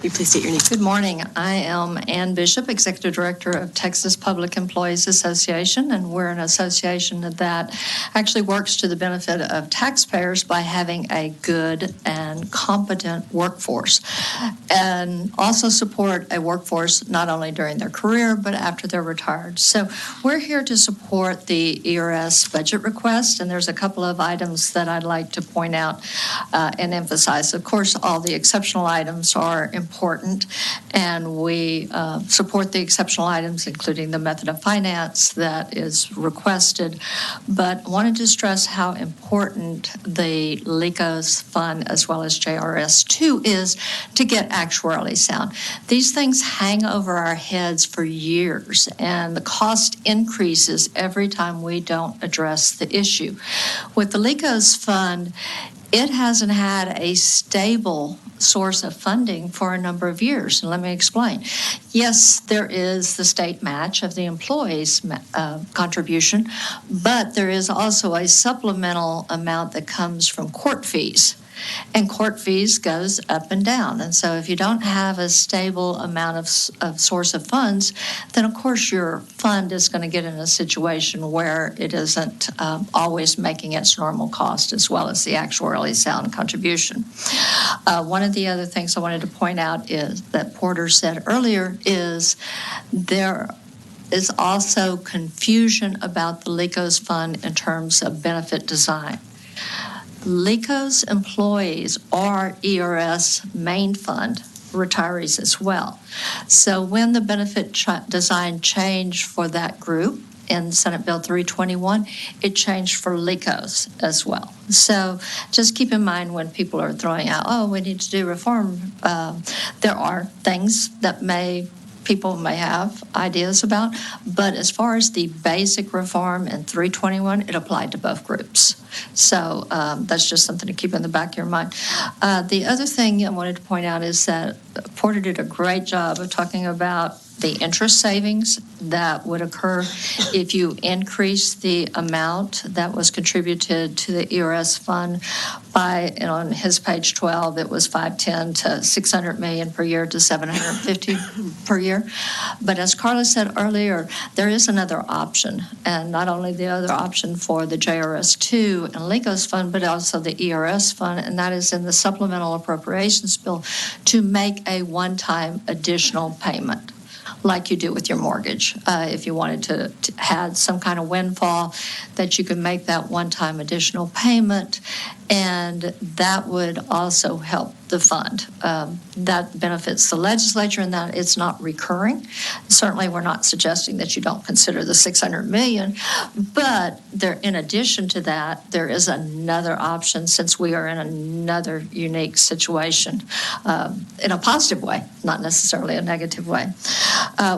Will you please state your name? Good morning. I am Ann Bishop, Executive Director of Texas Public Employees Association, and we're an association that actually works to the benefit of taxpayers by having a good and competent workforce, and also support a workforce not only during their career but after they're retired. So we're here to support the ERS budget request, and there's a couple of items that I'd like to point out and emphasize. Of course, all the exceptional items are important, and we support the exceptional items, including the method of finance that is requested, but wanted to stress how important the LECOS fund as well as JRS2 is to get actuarially sound. These things hang over our heads for years, and the cost increases every time we don't address the issue. With the LECOS fund, it hasn't had a stable source of funding for a number of years. And let me explain. Yes, there is the state match of the employees' contribution, but there is also a supplemental amount that comes from court fees. And court fees goes up and down. And so if you don't have a stable amount of source of funds, then of course your fund is going to get in a situation where it isn't always making its normal cost as well as the actuarially sound contribution. One of the other things I wanted to point out is that Porter said earlier is there is also confusion about the LECOS fund in terms of benefit design. LECOS employees are ERS main fund retirees as well. So when the benefit design changed for that group in Senate Bill 321, it changed for LECOS as well. So just keep in mind when people are throwing out, oh, we need to do reform, there are things that people may have ideas about, but as far as the basic reform in 321, it applied to both groups. So that's just something to keep in the back of your mind. The other thing I wanted to point out is that Porter did a great job of talking about the interest savings that would occur if you increase the amount that was contributed to the ERS fund by, on his page 12, it was 510 to 600 million per year to 750 per year. But as Carla said earlier, there is another option, and not only the other option for the JRS2 and LECOS fund, but also the ERS fund, and that is in the supplemental appropriations bill to make a one-time additional payment, like you do with your mortgage. If you wanted to have some kind of windfall, that you can make that one-time additional payment, and that would also help the fund. That benefits the legislature in that it's not recurring. Certainly, we're not suggesting that you don't consider the $600 million, but there, in addition to that, there is another option since we are in another unique situation in a positive way, not necessarily a negative way.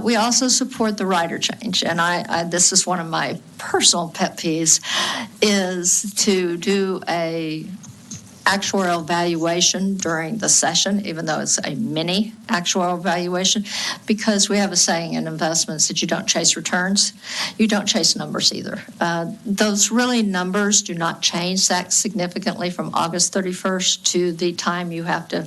We also support the rider change, and I this is one of my personal pet peeves, is to do a actuarial valuation during the session, even though it's a mini actuarial valuation, because we have a saying in investments that you don't chase returns, you don't chase numbers either. Those really numbers do not change that significantly from August 31st to the time you have to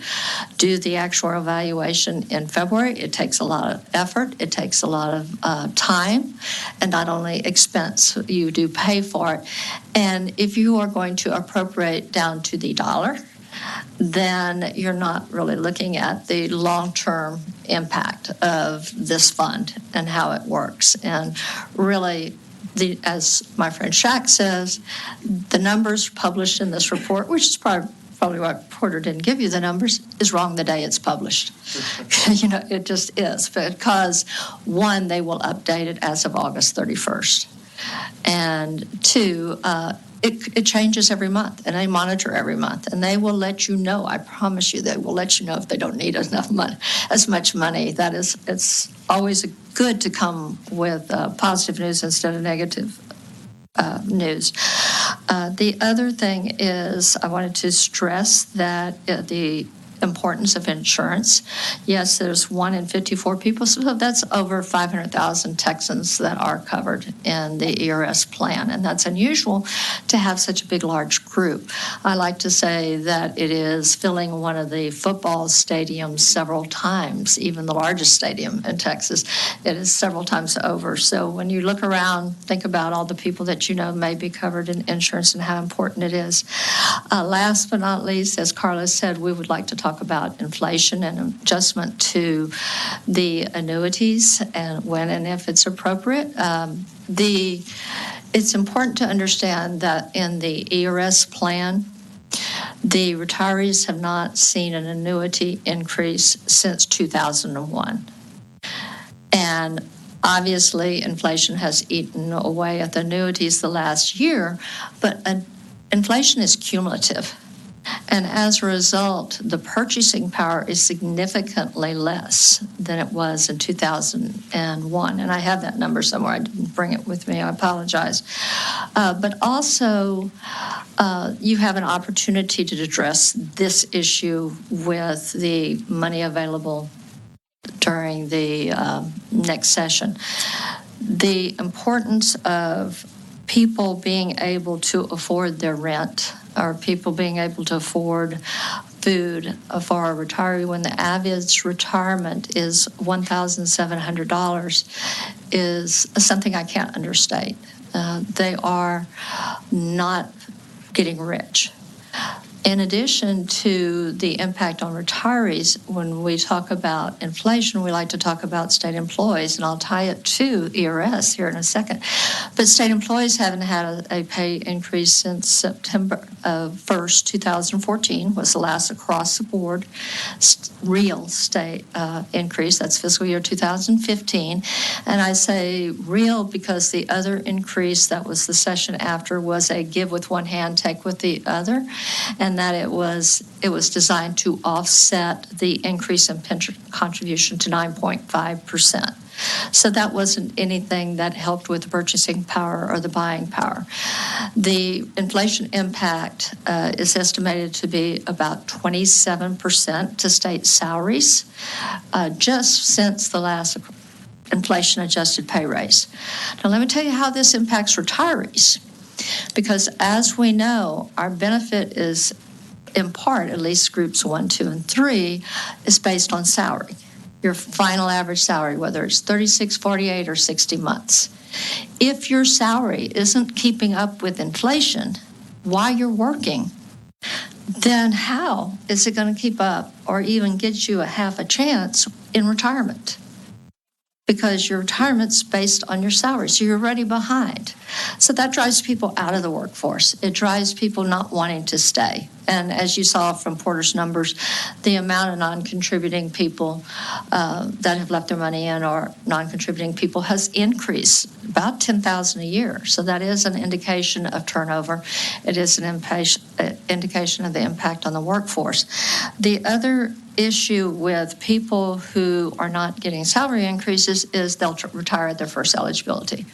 do the actuarial valuation in February. It takes a lot of effort, it takes a lot of time, and not only expense, you do pay for it. And if you are going to appropriate down to the dollar, then you're not really looking at the long-term impact of this fund and how it works. And really, as my friend Shaq says, the numbers published in this report, which is probably why Porter didn't give you the numbers, is wrong the day it's published. It just is, because one, they will update it as of August 31st. And two, it changes every month, and they monitor every month, and they will let you know. I promise you, they will let you know if they don't need enough money, as much money. It's always good to come with positive news instead of negative news. The other thing is I wanted to stress that the importance of insurance. Yes, there's 1 in 54 people, so that's over 500,000 Texans that are covered in the ERS plan, and that's unusual to have such a big, large group. I like to say that it is filling one of the football stadiums several times, even the largest stadium in Texas. It is several times over. So when you look around, think about all the people that you know may be covered in insurance and how important it is. Last but not least, as Carla said, we would like to talk about inflation and adjustment to the annuities and when and if it's appropriate. It's important to understand that in the ERS plan, the retirees have not seen an annuity increase since 2001. And obviously, inflation has eaten away at the annuities the last year, but inflation is cumulative. And as a result, the purchasing power is significantly less than it was in 2001. And I have that number somewhere. I didn't bring it with me. I apologize. But also, you have an opportunity to address this issue with the money available during the next session. The importance of people being able to afford their rent, or people being able to afford food for a retiree when the average retirement is $1,700 is something I can't understate. They are not getting rich. In addition to the impact on retirees, when we talk about inflation, we like to talk about state employees, and I'll tie it to ERS here in a second. But state employees haven't had a pay increase since September 1st, 2014, was the last across the board real state increase. That's fiscal year 2015. And I say real because the other increase that was the session after was a give with one hand, take with the other. And that it was designed to offset the increase in pension contribution to 9.5%. So that wasn't anything that helped with the purchasing power or the buying power. The inflation impact is estimated to be about 27% to state salaries just since the last inflation-adjusted pay raise. Now, let me tell you how this impacts retirees. Because as we know, our benefit is, in part, at least groups 1, 2, and 3, is based on salary, your final average salary, whether it's 36, 48, or 60 months. If your salary isn't keeping up with inflation while you're working, then how is it going to keep up or even get you a half a chance in retirement? Because your retirement's based on your salary, so you're already behind. So that drives people out of the workforce. It drives people not wanting to stay. And as you saw from Porter's numbers, the amount of non-contributing people that have left their money in or non-contributing people has increased about 10,000 a year. So that is an indication of turnover. It is an indication of the impact on the workforce. The other issue with people who are not getting salary increases is they'll retire at their first eligibility.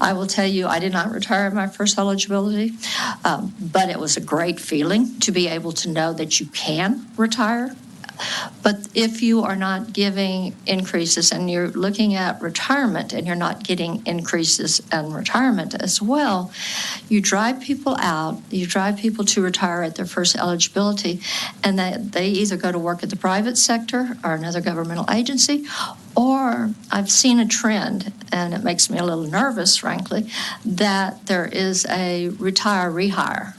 I will tell you, I did not retire at my first eligibility, but it was a great feeling to be able to know that you can retire. But if you are not giving increases and you're looking at retirement and you're not getting increases in retirement as well, you drive people out, you drive people to retire at their first eligibility, and they either go to work at the private sector or another governmental agency, or I've seen a trend, and it makes me a little nervous, frankly, that there is a retire-rehire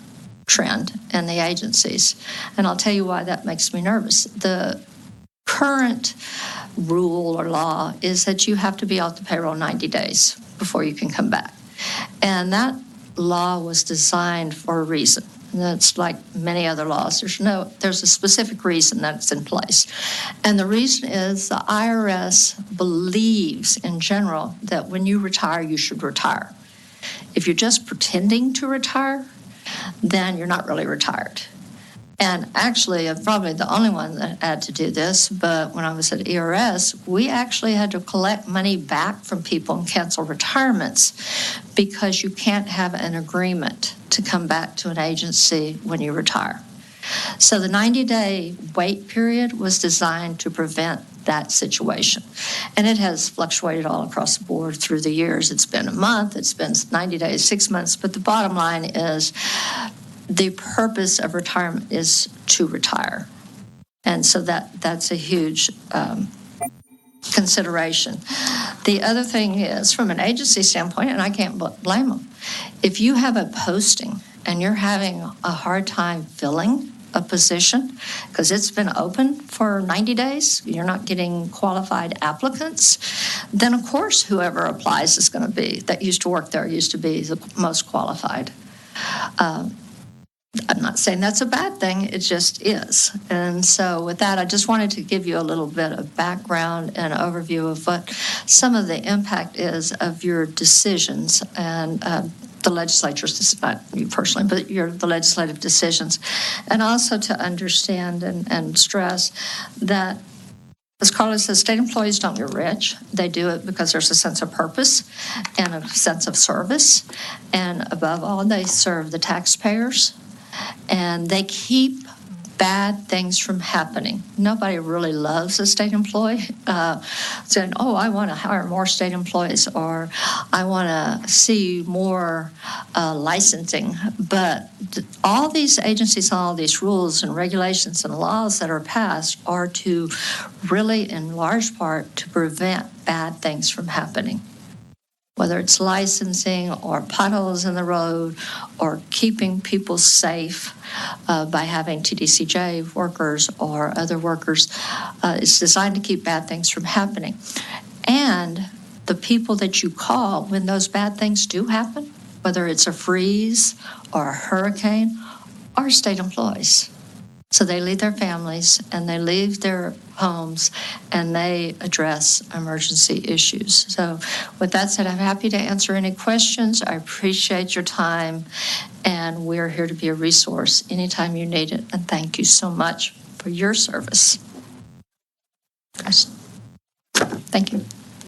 trend in the agencies. And I'll tell you why that makes me nervous. The current rule or law is that you have to be off the payroll 90 days before you can come back. And that law was designed for a reason. And that's like many other laws. There's a specific reason that it's in place. And the reason is the IRS believes in general that when you retire, you should retire. If you're just pretending to retire, then you're not really retired. And actually, I'm probably the only one that had to do this, but when I was at ERS, we actually had to collect money back from people and cancel retirements because you can't have an agreement to come back to an agency when you retire. So the 90-day wait period was designed to prevent that situation. And it has fluctuated all across the board through the years. It's been a month, it's been 90 days, 6 months, but the bottom line is the purpose of retirement is to retire. And so that's a huge consideration. The other thing is, from an agency standpoint, and I can't blame them, if you have a posting and you're having a hard time filling a position because it's been open for 90 days, you're not getting qualified applicants, then of course whoever applies is going to be, that used to work there used to be the most qualified. I'm not saying that's a bad thing, it just is. And so with that, I just wanted to give you a little bit of background and overview of what some of the impact is of your decisions and the legislature's, not you personally, but the legislative decisions. And also to understand and stress that, as Carla says, state employees don't get rich. They do it because there's a sense of purpose and a sense of service. And above all, they serve the taxpayers. And they keep bad things from happening. Nobody really loves a state employee saying, oh, I want to hire more state employees, or I want to see more licensing. But all these agencies, all these rules and regulations and laws that are passed are to really, in large part, to prevent bad things from happening. Whether it's licensing or potholes in the road or keeping people safe by having TDCJ workers or other workers, it's designed to keep bad things from happening. And the people that you call when those bad things do happen, whether it's a freeze or a hurricane, are state employees. So they leave their families and they leave their homes and they address emergency issues. So with that said, I'm happy to answer any questions. I appreciate your time, and we're here to be a resource anytime you need it. And thank you so much for your service. Thank you.